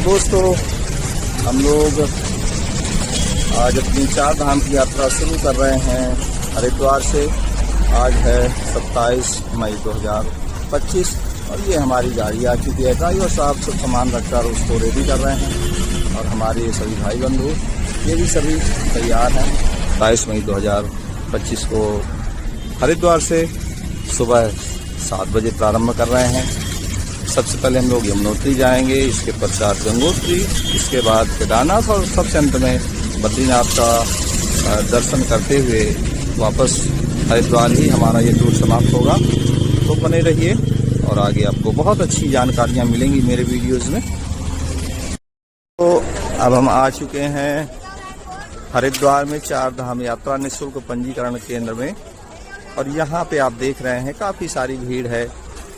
दोस्तों, हम लोग आज अपनी 4 धाम की यात्रा शुरू कर रहे हैं हरिद्वार से। आज है 27 मई 2025 और ये हमारी गाड़ी आ चुकी है। ड्राइवर साहब सब सामान रखकर उसको रेडी कर रहे हैं और हमारे सभी भाई बंधु ये भी सभी तैयार हैं। 27 मई 2025 को हरिद्वार से सुबह 7 बजे प्रारंभ कर रहे हैं। सबसे पहले हम लोग यमुनोत्री जाएंगे, इसके पश्चात गंगोत्री, इसके बाद केदारनाथ और सबसे अंत में बद्रीनाथ का दर्शन करते हुए वापस हरिद्वार ही हमारा ये टूर समाप्त होगा। तो बने रहिए और आगे आपको बहुत अच्छी जानकारियाँ मिलेंगी मेरे वीडियोज़ में। तो अब हम आ चुके हैं हरिद्वार में 4 धाम यात्रा निःशुल्क पंजीकरण केंद्र में और यहाँ पे आप देख रहे हैं काफ़ी सारी भीड़ है।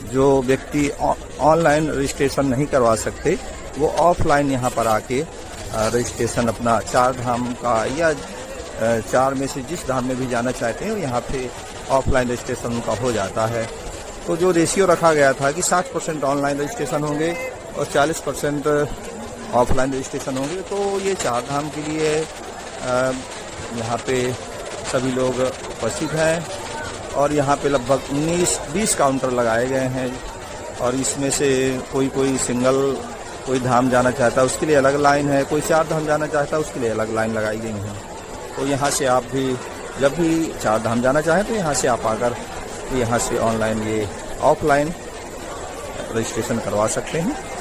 जो व्यक्ति ऑनलाइन रजिस्ट्रेशन नहीं करवा सकते वो ऑफलाइन यहाँ पर आके रजिस्ट्रेशन अपना 4 धाम का या 4 में से जिस धाम में भी जाना चाहते हैं यहाँ पे ऑफलाइन रजिस्ट्रेशन उनका हो जाता है। तो जो रेशियो रखा गया था कि 60% ऑनलाइन रजिस्ट्रेशन होंगे और 40% ऑफलाइन रजिस्ट्रेशन होंगे, तो ये 4 धाम के लिए यहाँ पे सभी लोग उपस्थित हैं और यहाँ पे लगभग 19-20 काउंटर लगाए गए हैं और इसमें से कोई सिंगल कोई धाम जाना चाहता है उसके लिए अलग लाइन है, कोई 4 धाम जाना चाहता है उसके लिए अलग लाइन लगाई गई है। तो यहाँ से आप भी जब भी 4 धाम जाना चाहें तो यहाँ से आप आकर यहाँ से ऑनलाइन ये ऑफलाइन रजिस्ट्रेशन करवा सकते हैं।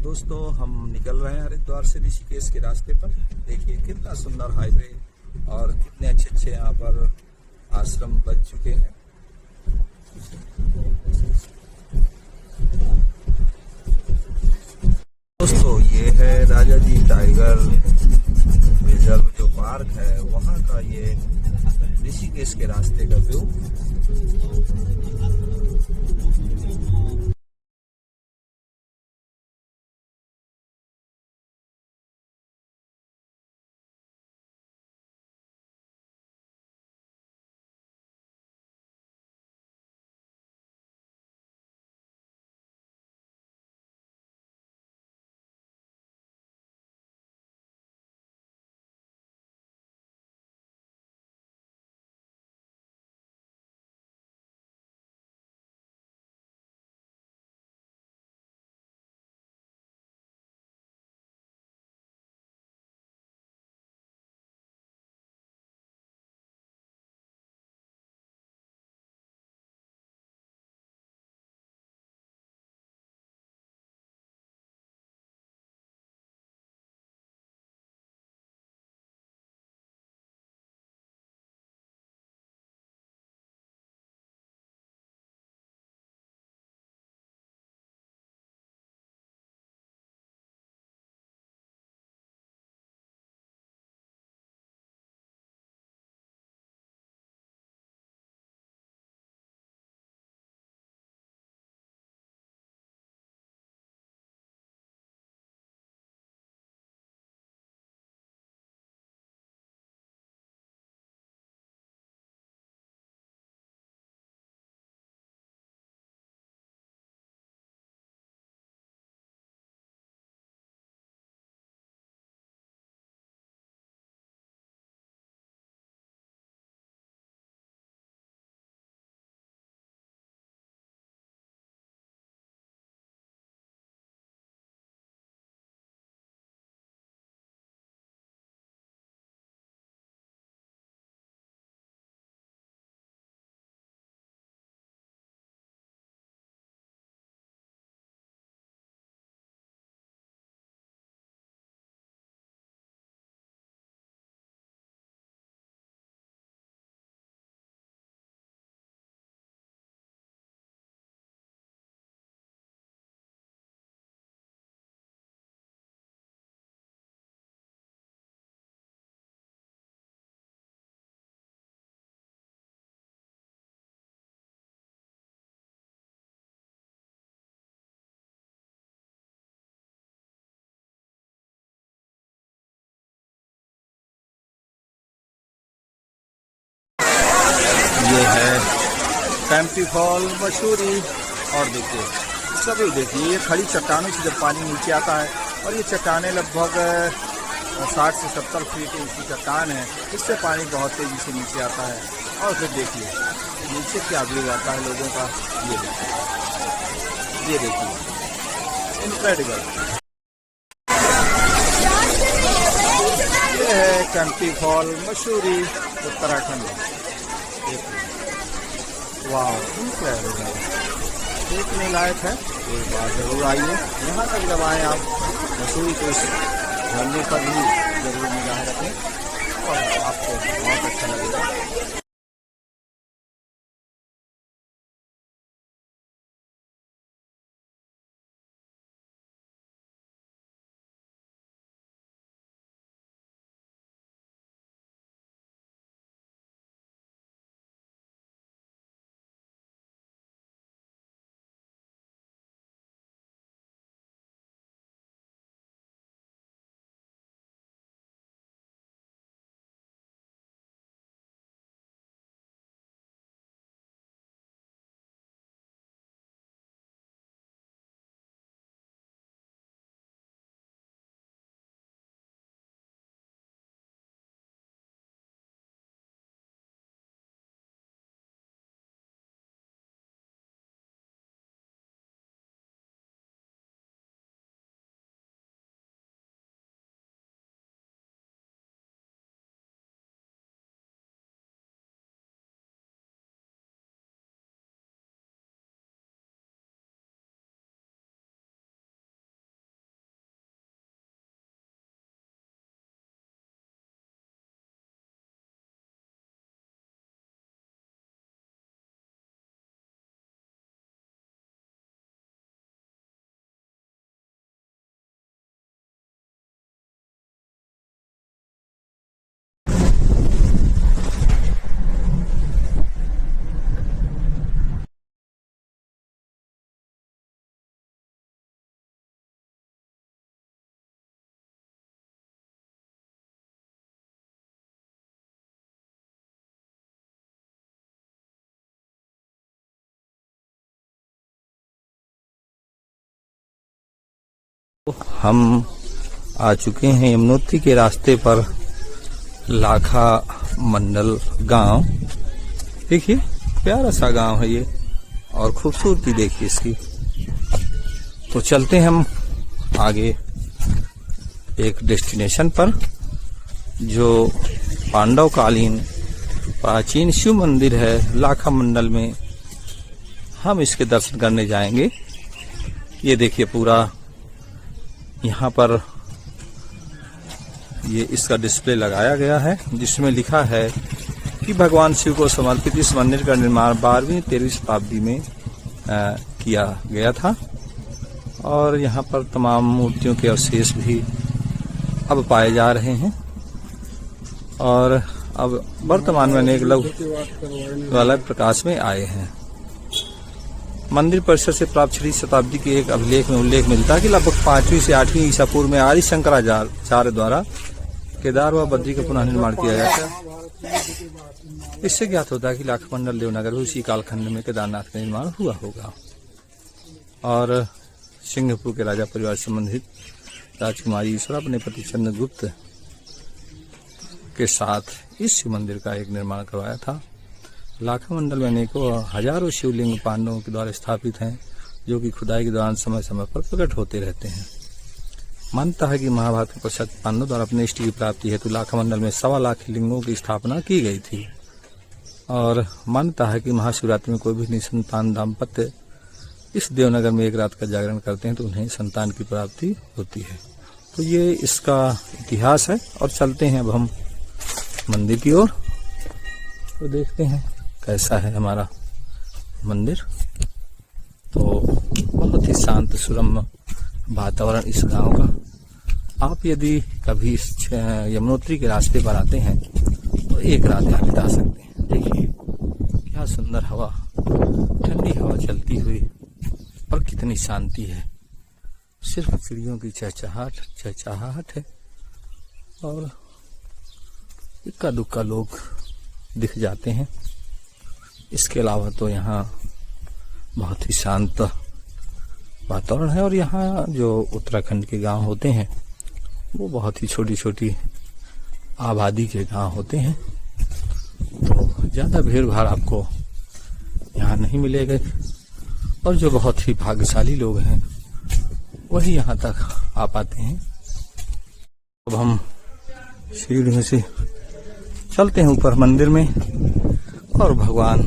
दोस्तों, हम निकल रहे हैं हरिद्वार से ऋषिकेश के रास्ते पर। देखिए कितना सुंदर हाईवे और कितने अच्छे यहाँ पर आश्रम बन चुके हैं। दोस्तों, ये है राजा जी टाइगर रिजर्व जो पार्क है वहाँ का ये ऋषिकेश के रास्ते का व्यू। ये है कैंपटी फॉल मशहूरी। और देखिए सभी देखिए ये खड़ी चट्टानों से जब पानी नीचे आता है, और ये चट्टानें लगभग 60 से 70 फीट की चट्टान है, इससे पानी बहुत तेज़ी से नीचे आता है। और फिर देखिए नीचे क्या व्यू आता है लोगों का, ये देखिए इनक्रेडिबल। ये है कैंपटी फॉल मशहूरी उत्तराखंड में। वाह इनक्रेडिबल, देखने लायक है, एक बार जरूर आइए यहाँ तक। जब आए आप मसूरी तो इस झरने पर भी जरूर निगाह रखें और आपको बहुत अच्छा लगेगा। हम आ चुके हैं यमुनोत्री के रास्ते पर लाखा मंडल गांव। देखिए प्यारा सा गांव है ये, और खूबसूरती देखिए इसकी। तो चलते हैं हम आगे एक डेस्टिनेशन पर, जो पांडव कालीन प्राचीन शिव मंदिर है लाखा मंडल में। हम इसके दर्शन करने जाएंगे। ये देखिए पूरा यहाँ पर ये इसका डिस्प्ले लगाया गया है, जिसमें लिखा है कि भगवान शिव को समर्पित इस मंदिर का निर्माण 12वीं-13वीं शताब्दी में किया गया था। और यहाँ पर तमाम मूर्तियों के अवशेष भी अब पाए जा रहे हैं। और अब वर्तमान में अनेक लघु प्रकाश में आए हैं। मंदिर परिसर से प्राप्त 6वीं शताब्दी के एक अभिलेख में उल्लेख मिलता है कि लगभग 5वीं से 8वीं ईसा पूर्व में आदि शंकराचार्य द्वारा केदार व बद्री का पुनः निर्माण किया गया था। इससे ज्ञात होता है कि लाखा मंडल देवनगर भी उसी कालखंड में केदारनाथ का निर्माण हुआ होगा। और सिंहपुर के राजा परिवार संबंधित राजकुमारी ईश्वरा अपने पति चंद्रगुप्त के साथ इस शिव मंदिर का एक निर्माण करवाया था। लाखा मंडल में अनेकों हजारों शिवलिंग पांडवों के द्वारा स्थापित हैं, जो कि खुदाई के दौरान समय समय पर प्रकट होते रहते हैं। मानता है कि महाभारत के पश्चात पांडवों द्वारा अपने इष्ट की प्राप्ति हेतु लाखा मंडल में 1.25 लाख लिंगों की स्थापना की गई थी। और मान्यता है कि महाशिवरात्रि में कोई भी निसंतान दाम्पत्य इस देवनगर में एक रात का जागरण करते हैं तो उन्हें संतान की प्राप्ति होती है। तो ये इसका इतिहास है। और चलते हैं अब हम मंदिर की ओर, तो देखते हैं कैसा है हमारा मंदिर। तो बहुत ही शांत सुरम्य वातावरण इस गांव का। आप यदि कभी इस यमुनोत्री के रास्ते पर आते हैं तो एक रात यहाँ बिता सकते हैं। देखिए क्या सुंदर हवा, ठंडी हवा चलती हुई, और कितनी शांति है। सिर्फ चिड़ियों की चहचहाहट है, और इक्का दुक्का लोग दिख जाते हैं। इसके अलावा तो यहाँ बहुत ही शांत वातावरण है। और यहाँ जो उत्तराखंड के गांव होते हैं वो बहुत ही छोटी छोटी आबादी के गांव होते हैं, तो ज़्यादा भीड़ भाड़ आपको यहाँ नहीं मिलेगा। और जो बहुत ही भाग्यशाली लोग हैं वही यहाँ तक आ पाते हैं। अब हम सीढ़ियों से चलते हैं ऊपर मंदिर में और भगवान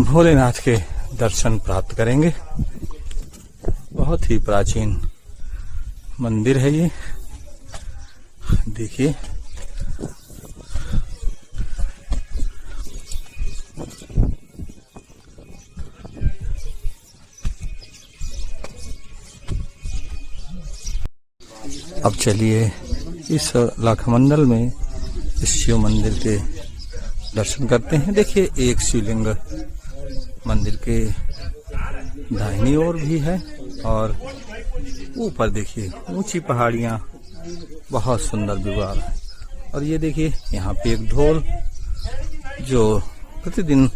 भोलेनाथ के दर्शन प्राप्त करेंगे। बहुत ही प्राचीन मंदिर है ये, देखिए। अब चलिए इस लाखामंडल में इस शिव मंदिर के दर्शन करते हैं। देखिए एक शिवलिंग मंदिर के दाहिनी ओर भी है और ऊपर देखिए ऊंची पहाड़ियां, बहुत सुंदर दीवार है। और ये देखिए यहाँ पे एक ढोल जो प्रतिदिन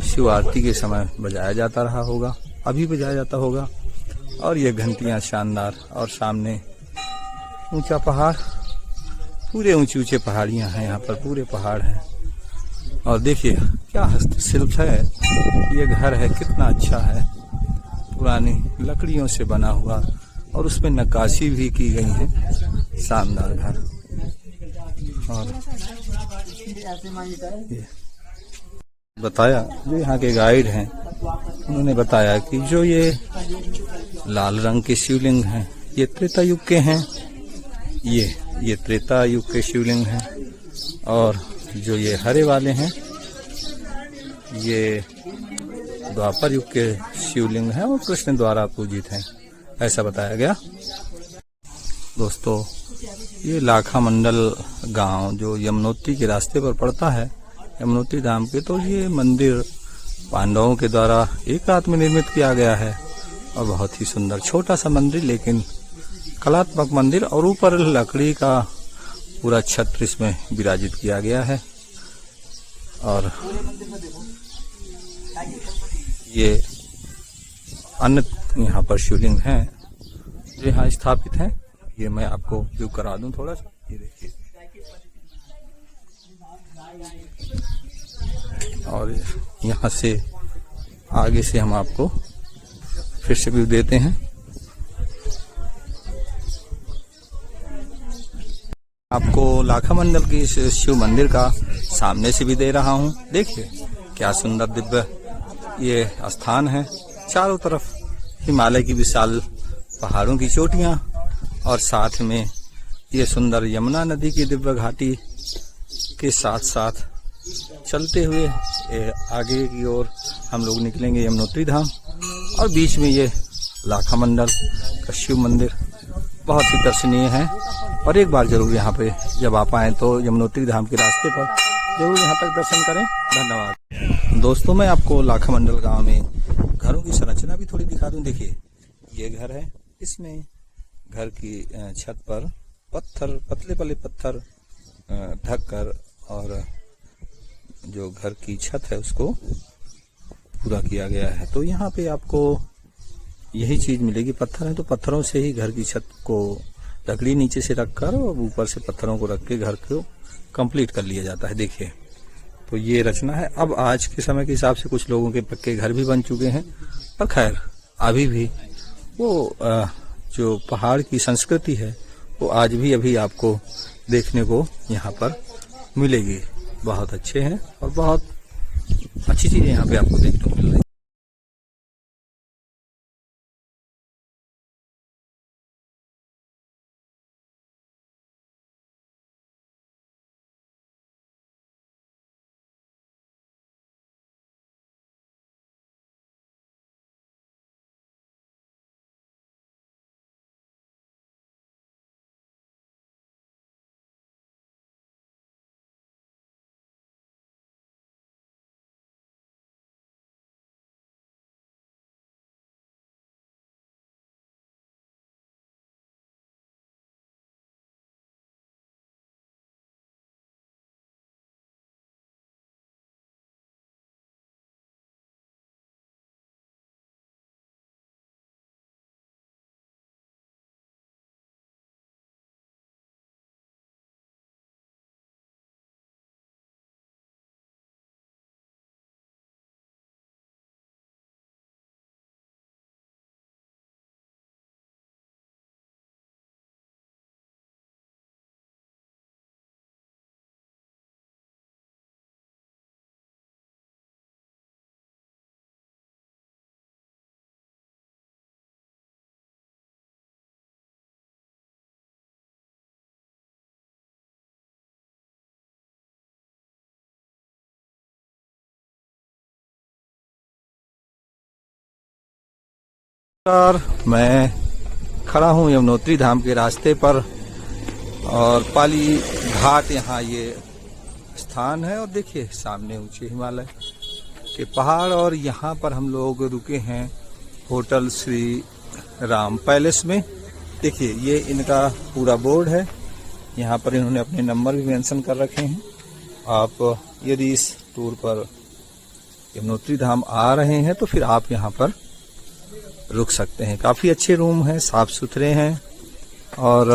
शिव आरती के समय बजाया जाता रहा होगा, अभी बजाया जाता होगा। और ये घंटियां शानदार, और सामने ऊंचा पहाड़, पूरे ऊंचे ऊंचे पहाड़ियां हैं यहाँ पर, पूरे पहाड़ हैं। और देखिए क्या हस्तशिल्प है, ये घर है कितना अच्छा है, पुरानी लकड़ियों से बना हुआ और उसमें नक्काशी भी की गई है, शानदार घर। और ये बताया जो यहाँ के गाइड हैं उन्होंने बताया कि जो ये लाल रंग के शिवलिंग हैं ये त्रेता युग के हैं, ये त्रेता युग के शिवलिंग हैं। और जो ये हरे वाले हैं ये द्वापर युग के शिवलिंग हैं और कृष्ण द्वारा पूजित हैं, ऐसा बताया गया। दोस्तों ये लाखामंडल गांव जो यमुनोत्री के रास्ते पर पड़ता है, यमुनोत्री धाम के, तो ये मंदिर पांडवों के द्वारा एक रात में निर्मित किया गया है। और बहुत ही सुंदर छोटा सा मंदिर, लेकिन कलात्मक मंदिर। और ऊपर लकड़ी का पूरा छत्र इसमें विराजित किया गया है। और ये अन्य यहाँ पर शिवलिंग हैं जो यहाँ स्थापित हैं। ये मैं आपको व्यू करा दूं थोड़ा सा, ये देखिए। और यहाँ से आगे से हम आपको फिर से व्यू देते हैं। आपको लाखामंडल की इस शिव मंदिर का सामने से भी दे रहा हूँ। देखिए क्या सुंदर दिव्य ये स्थान है, चारों तरफ हिमालय की विशाल पहाड़ों की चोटियाँ और साथ में ये सुंदर यमुना नदी की दिव्य घाटी के साथ साथ चलते हुए आगे की ओर हम लोग निकलेंगे यमुनोत्री धाम। और बीच में ये लाखामंडल का शिव मंदिर बहुत ही दर्शनीय है। और एक बार जरूर यहाँ पे जब आप आएँ तो यमुनोत्री धाम के रास्ते पर जरूर यहाँ तक दर्शन करें। धन्यवाद। दोस्तों मैं आपको लाखामंडल गांव में घरों की संरचना भी थोड़ी दिखा दूं। देखिए ये घर है, इसमें घर की छत पर पत्थर, पतले पतले पत्थर ढक कर और जो घर की छत है उसको पूरा किया गया है। तो यहाँ पे आपको यही चीज मिलेगी, पत्थर है तो पत्थरों से ही घर की छत को, लकड़ी नीचे से रखकर और ऊपर से पत्थरों को रख के घर को कंप्लीट कर लिया जाता है। देखिए तो ये रचना है। अब आज के समय के हिसाब से कुछ लोगों के पक्के घर भी बन चुके हैं, पर खैर अभी भी वो जो पहाड़ की संस्कृति है वो आज भी अभी आपको देखने को यहाँ पर मिलेगी। बहुत अच्छे हैं और बहुत अच्छी चीजें यहाँ पे आपको देखने को मिल रही है। मैं खड़ा हूँ यमुनोत्री धाम के रास्ते पर और पाली घाट यहाँ ये स्थान है और देखिए सामने ऊंचे हिमालय के पहाड़ और यहाँ पर हम लोग रुके हैं होटल श्री राम पैलेस में। देखिए ये इनका पूरा बोर्ड है, यहाँ पर इन्होंने अपने नंबर भी मेंशन कर रखे हैं। आप यदि इस टूर पर यमुनोत्री धाम आ रहे हैं तो फिर आप यहाँ पर रुक सकते हैं। काफ़ी अच्छे रूम हैं, साफ सुथरे हैं और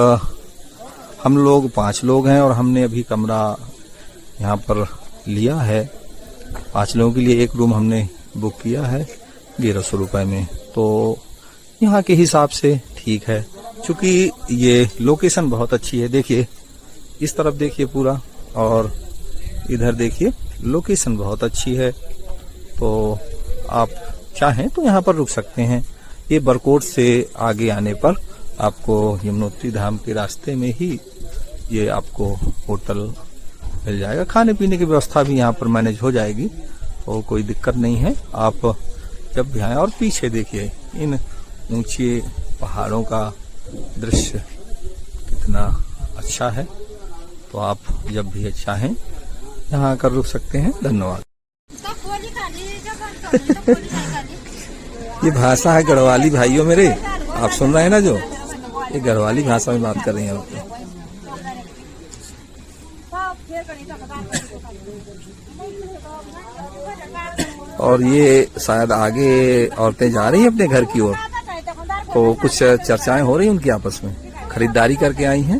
हम लोग 5 लोग हैं और हमने अभी कमरा यहाँ पर लिया है। 5 लोगों के लिए एक रूम हमने बुक किया है 1100 रुपये में, तो यहाँ के हिसाब से ठीक है। क्योंकि ये लोकेशन बहुत अच्छी है, देखिए इस तरफ देखिए पूरा और इधर देखिए, लोकेशन बहुत अच्छी है। तो आप चाहें तो यहाँ पर रुक सकते हैं। ये बरकोट से आगे आने पर आपको यमुनोत्री धाम के रास्ते में ही ये आपको होटल मिल जाएगा। खाने पीने की व्यवस्था भी यहाँ पर मैनेज हो जाएगी और कोई दिक्कत नहीं है। आप जब भी आए और पीछे देखिए इन ऊंचे पहाड़ों का दृश्य कितना अच्छा है। तो आप जब भी चाहें यहाँ आकर रुक सकते हैं। धन्यवाद। ये भाषा है गढ़वाली भाइयों मेरे, आप सुन रहे हैं ना, जो ये गढ़वाली भाषा में बात कर रही हैं आप। और ये शायद आगे औरतें जा रही हैं अपने घर की ओर, तो कुछ चर्चाएं हो रही हैं उनकी आपस में, खरीदारी करके आई हैं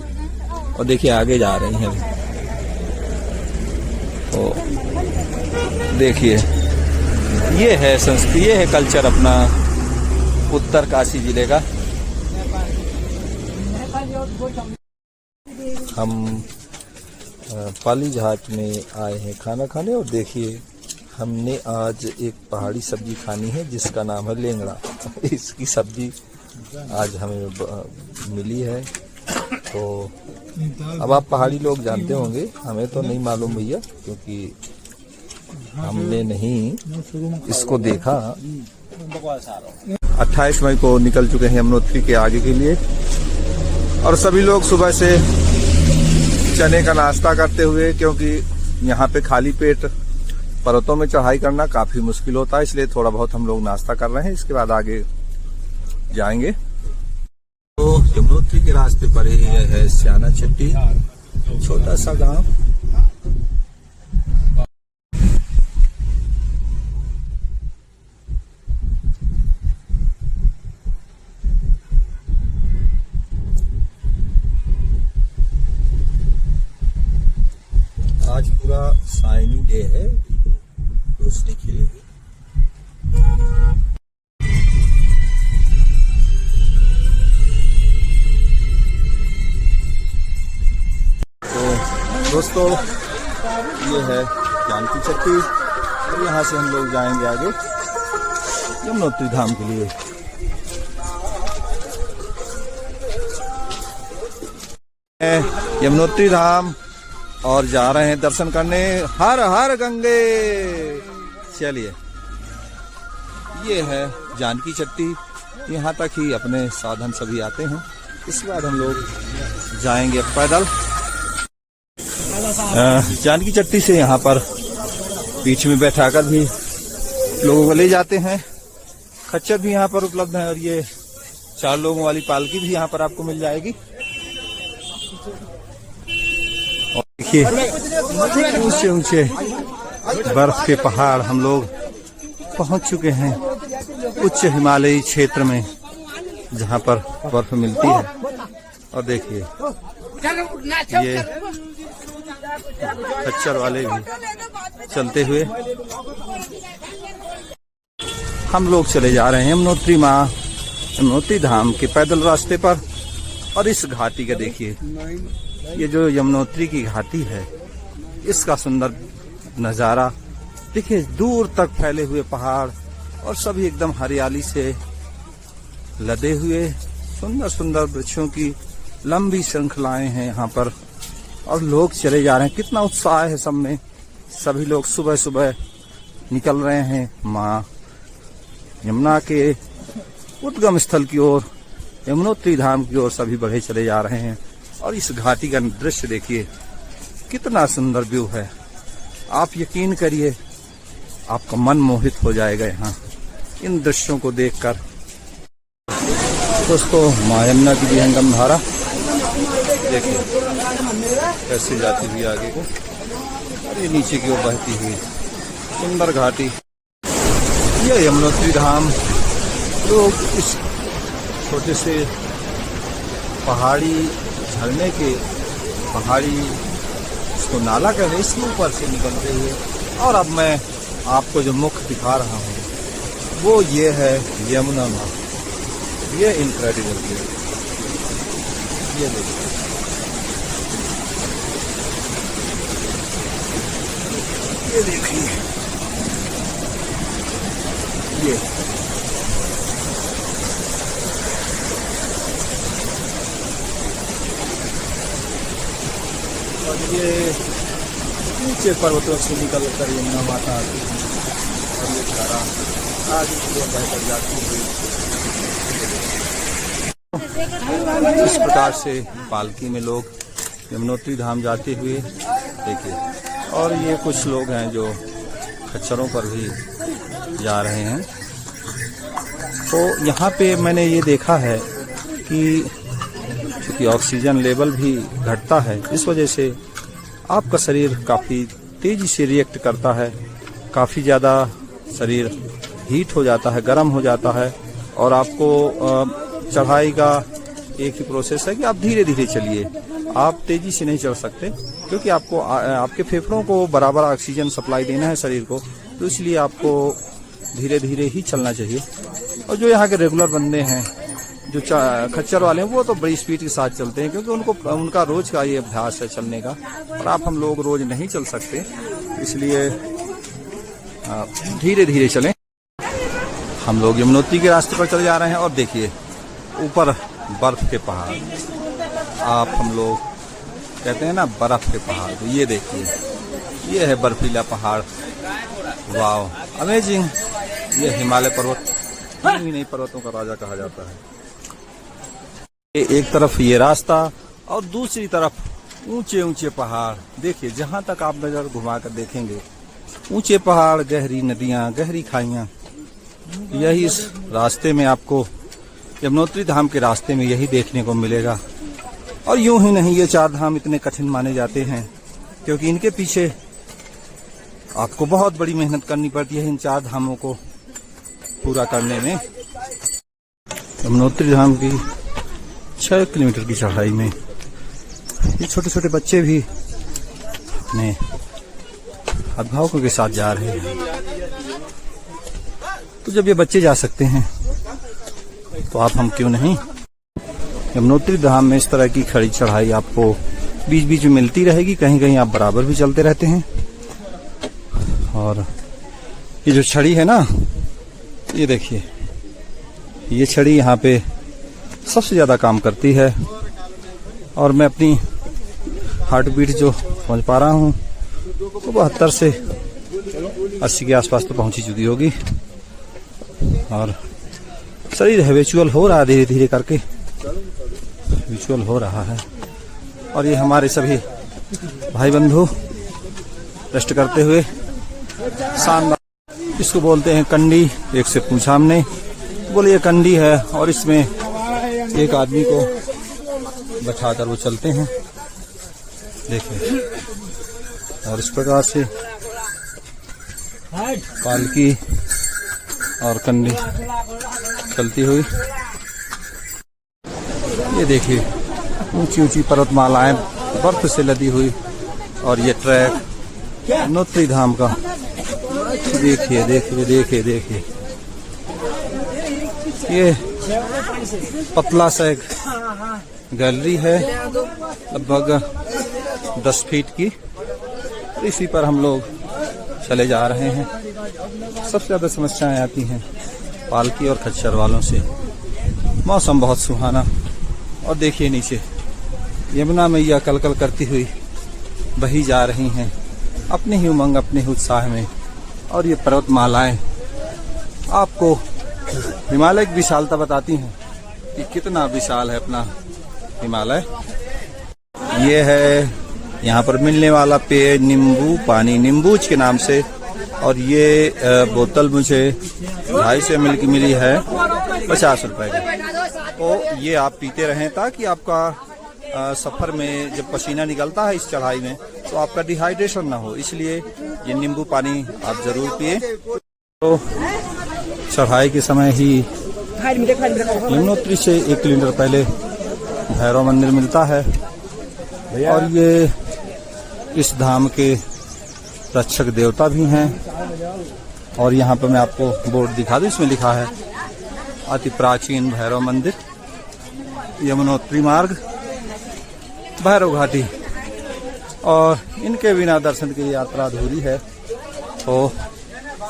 और देखिए आगे जा रही हैं अभी। तो देखिए ये है संस्कृति, ये है कल्चर अपना उत्तर काशी जिले का। हम पाली घाट में आए हैं खाना खाने और देखिए हमने आज एक पहाड़ी सब्जी खानी है जिसका नाम है लेंगड़ा। इसकी सब्जी आज हमें मिली है। तो अब आप पहाड़ी लोग जानते होंगे, हमें तो नहीं मालूम भैया, क्योंकि हमने नहीं इसको देखा। 28 मई को निकल चुके हैं यमुनोत्री के आगे के लिए और सभी लोग सुबह से चने का नाश्ता करते हुए, क्योंकि यहाँ पे खाली पेट पर्वतों में चढ़ाई करना काफी मुश्किल होता है, इसलिए थोड़ा बहुत हम लोग नाश्ता कर रहे हैं। इसके बाद आगे जाएंगे। तो यमुनोत्री के रास्ते पर ही है स्याना चट्टी, छोटा सा गांव। आज पूरा साइनी डे है, रोशनी खिली हुई। तो दोस्तों ये है जानकी चट्टी और यहाँ से हम लोग जाएंगे आगे यमुनोत्री धाम के लिए। यमुनोत्री धाम और जा रहे हैं दर्शन करने। हर हर गंगे। चलिए ये है जानकी चट्टी, यहाँ तक ही अपने साधन सभी आते हैं। इसके बाद हम लोग जाएंगे पैदल। जानकी चट्टी से यहाँ पर बीच में बैठाकर भी लोगों को ले जाते हैं। खच्चर भी यहाँ पर उपलब्ध है और ये 4 लोगों वाली पालकी भी यहाँ पर आपको मिल जाएगी। और देखिए ऊंचे ऊंचे बर्फ के पहाड़ हम लोग पहुंच चुके हैं उच्च हिमालयी क्षेत्र में, जहां पर बर्फ मिलती है। और देखिए ये खच्चर वाले भी चलते हुए हम लोग चले जा रहे हैं यमुनोत्री धाम के पैदल रास्ते पर। और इस घाटी का देखिए, ये जो यमुनोत्री की घाटी है इसका सुंदर नजारा देखिए, दूर तक फैले हुए पहाड़ और सभी एकदम हरियाली से लदे हुए सुंदर सुंदर वृक्षों की लंबी श्रृंखलाएं हैं यहाँ पर। और लोग चले जा रहे हैं, कितना उत्साह है सब में। सभी लोग सुबह सुबह निकल रहे हैं माँ यमुना के उद्गम स्थल की ओर, यमुनोत्री धाम की ओर सभी बढ़े चले जा रहे हैं। और इस घाटी का दृश्य देखिए, कितना सुंदर व्यू है। आप यकीन करिए, आपका मन मोहित हो जाएगा यहाँ इन दृश्यों को देखकर। दोस्तों, माँ यमुना की विहंगम धारा देखिए कैसे जाती हुई आगे को, और ये नीचे की ओर बहती हुई सुंदर घाटी। ये यमुनोत्री धाम लोग इस छोटे से पहाड़ी झरने के, पहाड़ी इसको नाला कहते हैं, इसके ऊपर से निकलते हुए, और अब मैं आपको जो मुख दिखा रहा हूँ वो ये है यमुना माँ। ये इनक्रेडिबल है, ये देखिए, ये देखिए, ये और ये ऊंचे पर्वतों से निकल कर यमुना माता आती है, और ये धारा आगे की ओर बहकर जाती हुई इस प्रकार से पालकी में लोग यमुनोत्री धाम जाते हुए देखिए। और ये कुछ लोग हैं जो खच्चरों पर भी जा रहे हैं। तो यहाँ पे मैंने ये देखा है कि क्योंकि ऑक्सीजन लेवल भी घटता है, इस वजह से आपका शरीर काफ़ी तेज़ी से रिएक्ट करता है, काफ़ी ज़्यादा शरीर हीट हो जाता है, गर्म हो जाता है। और आपको चढ़ाई का एक ही प्रोसेस है कि आप धीरे धीरे चलिए, आप तेज़ी से नहीं चढ़ सकते, क्योंकि आपको आपके फेफड़ों को बराबर ऑक्सीजन सप्लाई देना है शरीर को, तो इसलिए आपको धीरे धीरे ही चलना चाहिए। और जो यहाँ के रेगुलर बंदे हैं, जो खच्चर वाले हैं, वो तो बड़ी स्पीड के साथ चलते हैं, क्योंकि उनका रोज का ये अभ्यास है चलने का। और हम लोग रोज नहीं चल सकते, इसलिए धीरे धीरे चलें। हम लोग यमुनोत्री के रास्ते पर चले जा रहे हैं, और देखिए ऊपर बर्फ के पहाड़, हम लोग कहते हैं ना बर्फ के पहाड़, तो ये देखिए, ये है बर्फीला पहाड़। Wow, amazing. ये हिमालय पर्वत ही नहीं, पर्वतों का राजा कहा जाता है। एक तरफ ये रास्ता और दूसरी तरफ ऊंचे ऊंचे पहाड़। देखिए, जहां तक आप नजर घुमा कर देखेंगे, ऊंचे पहाड़, गहरी नदियां, गहरी खाइयां। यही इस रास्ते में आपको, यमुनोत्री धाम के रास्ते में यही देखने को मिलेगा। और यूं ही नहीं, ये 4 धाम इतने कठिन माने जाते हैं क्योंकि इनके पीछे आपको बहुत बड़ी मेहनत करनी पड़ती है इन 4 धामों को पूरा करने में। यमुनोत्री धाम की 6 किलोमीटर की चढ़ाई में ये छोटे छोटे बच्चे भी अपने अभिभावकों के साथ जा रहे हैं। तो जब ये बच्चे जा सकते हैं तो आप हम क्यों नहीं। यमुनोत्री धाम में इस तरह की खड़ी चढ़ाई आपको बीच बीच में मिलती रहेगी, कहीं कहीं आप बराबर भी चलते रहते हैं। और ये जो छड़ी है ना, ये देखिए, ये छड़ी यहाँ पे सबसे ज़्यादा काम करती है। और मैं अपनी हार्ट बीट जो पहुँच पा रहा हूँ तो 72 से 80 के आसपास तो पहुँच ही चुकी होगी। और शरीर हैबिचुअल हो रहा है, धीरे धीरे करके हैबिचुअल हो रहा है। और ये हमारे सभी भाई बंधु रेस्ट करते हुए शानदार, इसको बोलते हैं कंडी। एक से पूछा हमने, बोले ये कंडी है, और इसमें एक आदमी को बैठाकर वो चलते हैं, देखिए। और इस प्रकार से पालकी और कंडी चलती हुई, ये देखिए ऊंची ऊंची पर्वतमालाएं बर्फ से लदी हुई। और ये ट्रैक यमुनोत्री धाम का, देखिए देखिए देखिए देखिए, ये पतला सा एक गैलरी है लगभग 10 फीट की, इसी पर हम लोग चले जा रहे हैं। सबसे ज्यादा समस्याएं आती हैं पालकी और खच्चर वालों से। मौसम बहुत सुहाना, और देखिए नीचे यमुना मैया कलकल करती हुई बही जा रही हैं अपने ही उमंग, अपने ही उत्साह में। और ये पर्वतमालाएं आपको हिमालय की विशालता बताती हैं कि कितना विशाल है अपना हिमालय। ये है यहाँ पर मिलने वाला पेय नींबू पानी, नींबूज के नाम से। और ये बोतल मुझे 250 ml की मिली है 50 रुपए की। तो ये आप पीते रहें ताकि आपका सफर में जब पसीना निकलता है इस चढ़ाई में तो आपका डिहाइड्रेशन ना हो, इसलिए ये नींबू पानी आप जरूर पिए। तो चढ़ाई के समय ही यमुनोत्री से 1 किलोमीटर पहले भैरव मंदिर मिलता है और ये इस धाम के रक्षक देवता भी हैं। और यहाँ पर मैं आपको बोर्ड दिखा दूं, इसमें लिखा है अति प्राचीन भैरव मंदिर, यमुनोत्री मार्ग, भैरव घाटी। और इनके बिना दर्शन की यात्रा अधूरी है, तो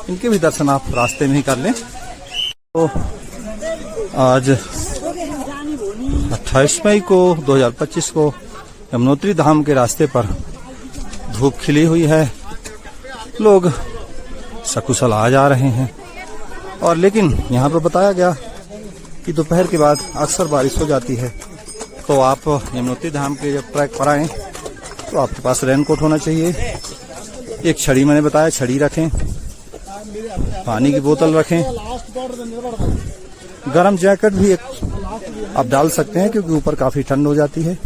इनके भी दर्शन आप रास्ते में ही कर लें। तो आज 28 मई को 2025 को यमुनोत्री धाम के रास्ते पर धूप खिली हुई है, लोग सकुशल आ जा रहे हैं। और लेकिन यहाँ पर बताया गया कि दोपहर के बाद अक्सर बारिश हो जाती है, तो आप यमुनोत्री धाम के जब ट्रैक पर आएँ तो आपके पास रेनकोट होना चाहिए। एक छड़ी मैंने बताया, छड़ी रखें, पानी की बोतल रखें, गरम जैकेट भी एक आप डाल सकते हैं क्योंकि ऊपर काफ़ी ठंड हो जाती है।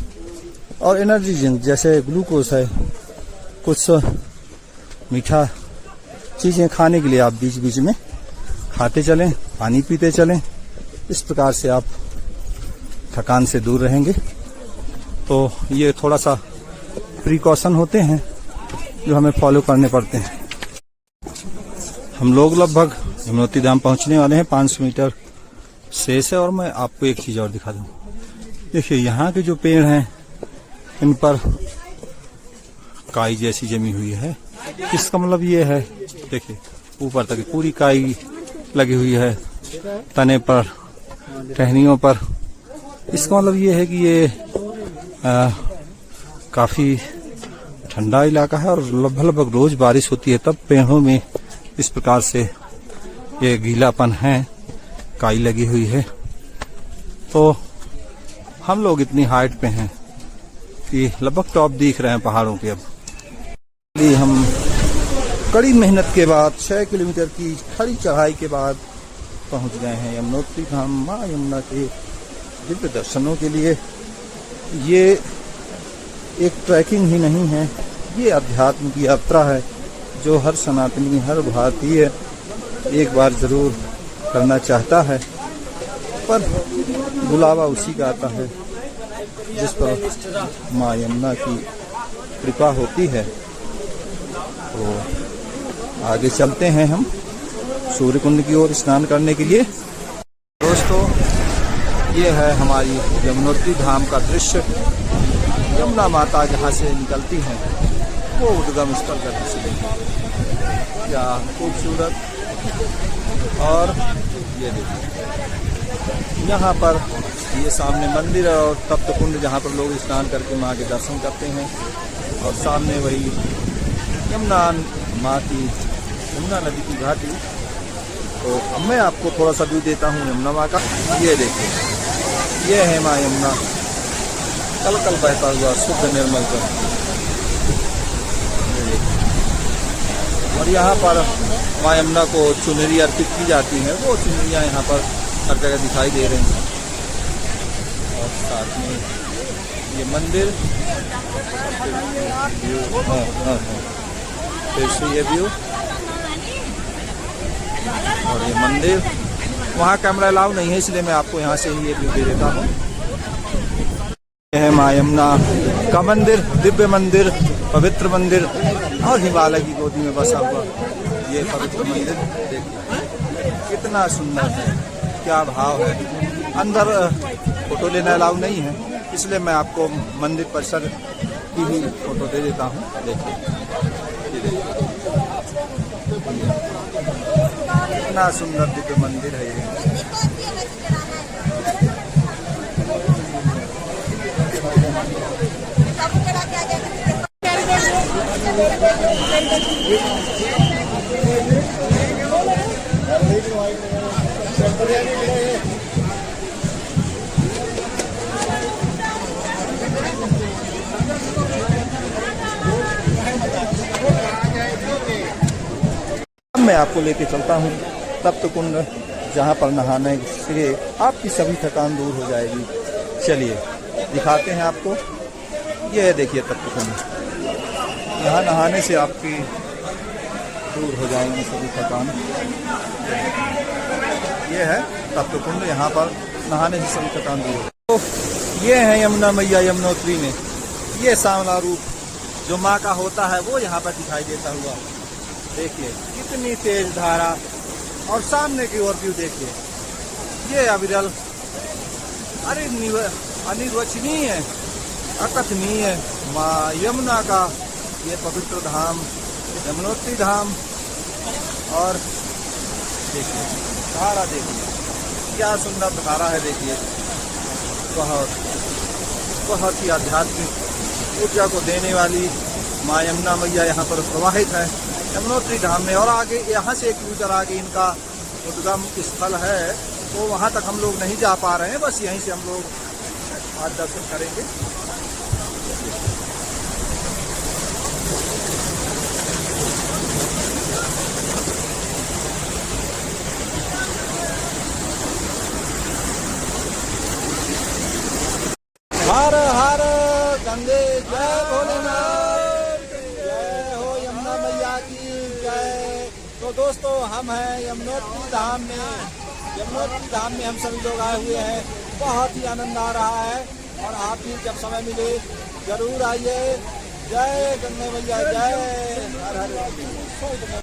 और एनर्जी ड्रिंक जैसे ग्लूकोज है, कुछ मीठा चीज़ें खाने के लिए आप बीच बीच में खाते चलें, पानी पीते चलें। इस प्रकार से आप थकान से दूर रहेंगे। तो ये थोड़ा सा प्रिकॉशन होते हैं जो हमें फॉलो करने पड़ते हैं। हम लोग लगभग यमुनोत्री धाम पहुंचने वाले हैं, 500 मीटर शेष है। और मैं आपको एक चीज़ और दिखा दूं, देखिए यहाँ के जो पेड़ हैं इन पर काई जैसी जमी हुई है। इसका मतलब ये है, देखिए ऊपर तक पूरी काई लगी हुई है तने पर, टहनियों पर। इसका मतलब ये है कि ये काफ़ी ठंडा इलाका है और लगभग रोज बारिश होती है, तब पेड़ों में इस प्रकार से ये गीलापन है, काई लगी हुई है। तो हम लोग इतनी हाइट पे हैं कि लगभग टॉप दिख रहे हैं पहाड़ों के। अब हम कड़ी मेहनत के बाद 6 किलोमीटर की खड़ी चढ़ाई के बाद पहुंच गए हैं यमुनोत्री धाम, माँ यमुना के दिव्य दर्शनों के लिए। ये एक ट्रैकिंग ही नहीं है, ये अध्यात्म की यात्रा है जो हर सनातनी, हर भारतीय एक बार जरूर करना चाहता है। पर बुलावा उसी का आता है जिस पर माँ यमुना की कृपा होती है। तो आगे चलते हैं हम सूर्य कुंड की ओर स्नान करने के लिए। दोस्तों, ये है हमारी यमुनोत्री धाम का दृश्य। यमुना माता जहाँ से निकलती हैं वो उद्गम स्थल का दृश्य, क्या खूबसूरत। और ये देखिए यहाँ पर ये सामने मंदिर है और तप्त कुंड जहाँ पर लोग स्नान करके माँ के दर्शन करते हैं। और सामने वही यमुना माँ की, यमुना नदी की घाटी। तो अब मैं आपको थोड़ा सा व्यू देता हूँ यमुना माँ का। ये देखिए, ये है माँ यमुना, कल कल बहता हुआ शुद्ध निर्मल जल। और यहाँ पर माँ यमुना को चुनरी अर्पित की जाती है, वो चुनरियाँ यहाँ पर हर जगह दिखाई दे रही हैं। और साथ में ये मंदिर, फिर से ये व्यू और ये मंदिर। वहाँ कैमरा अलाउ नहीं है, इसलिए मैं आपको यहाँ से ही ये व्यू दे देता हूँ। यह है माँ यमुना का मंदिर, दिव्य मंदिर, पवित्र मंदिर और हिमालय की गोदी में बसा हुआ ये पवित्र मंदिर। देखिए कितना सुंदर है, क्या भाव है। अंदर फोटो लेना अलाउ नहीं है, इसलिए मैं आपको मंदिर परिसर की ही फोटो दे देता हूँ। देखिए कितना सुंदर दिव्य मंदिर है ये। मैं आपको लेके चलता हूँ तप्त कुंड, जहाँ पर नहाने से आपकी सभी थकान दूर हो जाएगी। चलिए दिखाते हैं आपको। ये देखिए तप्त कुंड, यहाँ नहाने से आपकी दूर हो जाएंगी सभी थकान। ये है तप्त कुंड, यहाँ पर नहाने से सभी थकान दूर हो। तो ये है यमुना मैया यमुनोत्री में ये सांवला रूप जो माँ का होता है वो यहाँ पर दिखाई देता हुआ। देखिए कितनी तेज धारा, और सामने की ओर व्यू देखिए। ये अविरल अनिर्वचनीय अकथनीय माँ यमुना का ये पवित्र धाम यमुनोत्री धाम। और देखिए धारा, देखिए क्या सुंदर धारा है। देखिए बहुत ही आध्यात्मिक ऊर्जा को देने वाली माँ यमुना मैया यहाँ पर प्रवाहित है यमुनोत्री धाम में। और आगे यहाँ से 1 किलोमीटर आगे इनका उद्गम स्थल है, तो वहाँ तक हम लोग नहीं जा पा रहे हैं। बस यहीं से हम लोग आज दर्शन करेंगे। हर हर गंगे जय भोलेनाथ, जय हो यमुना मैया की जय। तो दोस्तों हम हैं यमुनोत्री धाम में। यमुनोत्री धाम में हम सभी लोग आए हुए हैं, बहुत ही आनंद आ रहा है। और आप भी जब समय मिले जरूर आइए। जय गंगे मैया जय। हर हर